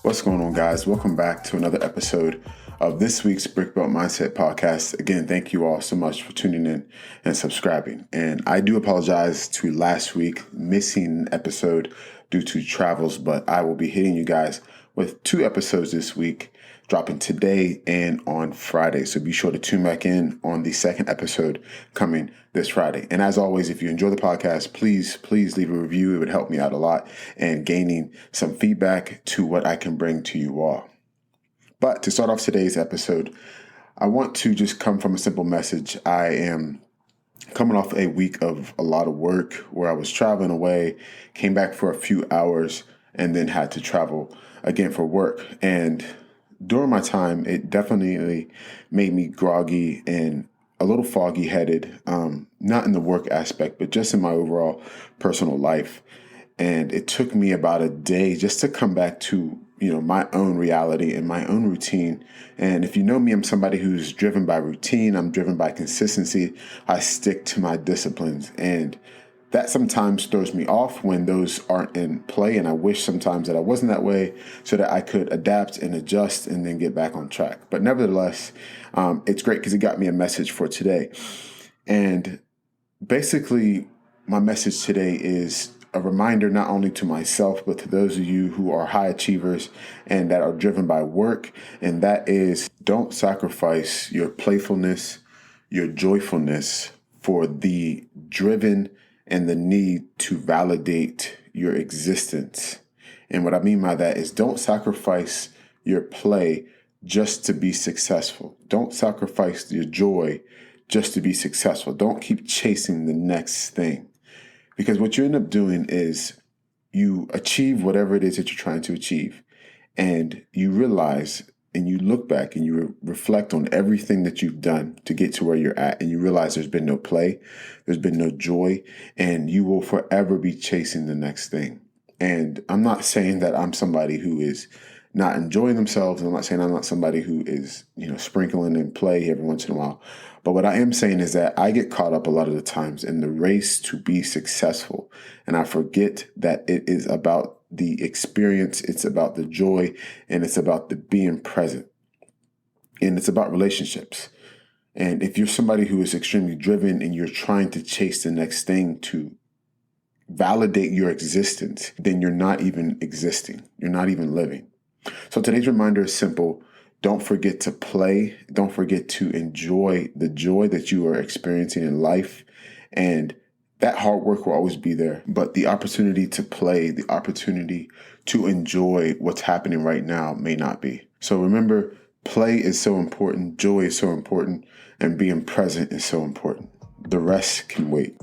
What's going on, guys? Welcome back to another episode of this week's Brick Built Mindset podcast. Again, thank you all so much for tuning in and subscribing. And I do apologize to last week missing an episode due to travels, but I will be hitting you guys with 2 episodes this week, dropping today and on Friday. So be sure to tune back in on the second episode coming this Friday. And as always, if you enjoy the podcast, please leave a review. It would help me out a lot and gaining some feedback to what I can bring to you all. But to start off today's episode, I want to just come from a simple message. I am coming off a week of a lot of work where I was traveling away, came back for a few hours, and then had to travel again for work. And during my time, it definitely made me groggy and a little foggy headed, not in the work aspect, but just in my overall personal life. And it took me about a day just to come back to, my own reality and my own routine. And if you know me, I'm somebody who's driven by routine. I'm driven by consistency. I stick to my disciplines. And that sometimes throws me off when those aren't in play. And I wish sometimes that I wasn't that way so that I could adapt and adjust and then get back on track. But nevertheless, it's great because it got me a message for today. And basically, my message today is a reminder not only to myself, but to those of you who are high achievers and that are driven by work. And that is, don't sacrifice your playfulness, your joyfulness for the driven and the need to validate your existence. And what I mean by that is don't sacrifice your play just to be successful. Don't sacrifice your joy just to be successful. Don't keep chasing the next thing. Because what you end up doing is you achieve whatever it is that you're trying to achieve. And you realize and you look back and you reflect on everything that you've done to get to where you're at. And you realize there's been no play, there's been no joy, and you will forever be chasing the next thing. And I'm not saying that I'm somebody who is not enjoying themselves. I'm not saying I'm not somebody who is, sprinkling in play every once in a while. But what I am saying is that I get caught up a lot of the times in the race to be successful. And I forget that it is about the experience. It's about the joy, and it's about the being present. And it's about relationships. And if you're somebody who is extremely driven and you're trying to chase the next thing to validate your existence, then you're not even existing. You're not even living. So today's reminder is simple. Don't forget to play. Don't forget to enjoy the joy that you are experiencing in life. And that hard work will always be there. But the opportunity to play, the opportunity to enjoy what's happening right now may not be. So remember, play is so important. Joy is so important. And being present is so important. The rest can wait.